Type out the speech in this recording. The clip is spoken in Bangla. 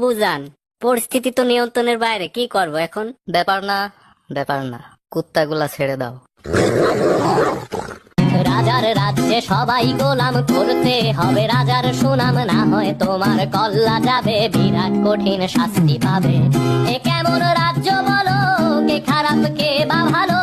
বুঝান, পরিস্থিতি তো নিয়ন্ত্রণের বাইরে, কি করব এখন? ব্যাপার না, ব্যাপার না, কুত্তাগুলা ছেড়ে দাও। রাজার রাজ্যে সবাই গোলাম, করতে হবে রাজার সুনাম, না হয় তোমার কল্লা যাবে, বিরাট কঠিন শাস্তি পাবে। এ কেমন রাজ্য বলো, কে খারাপ কে বা ভালো,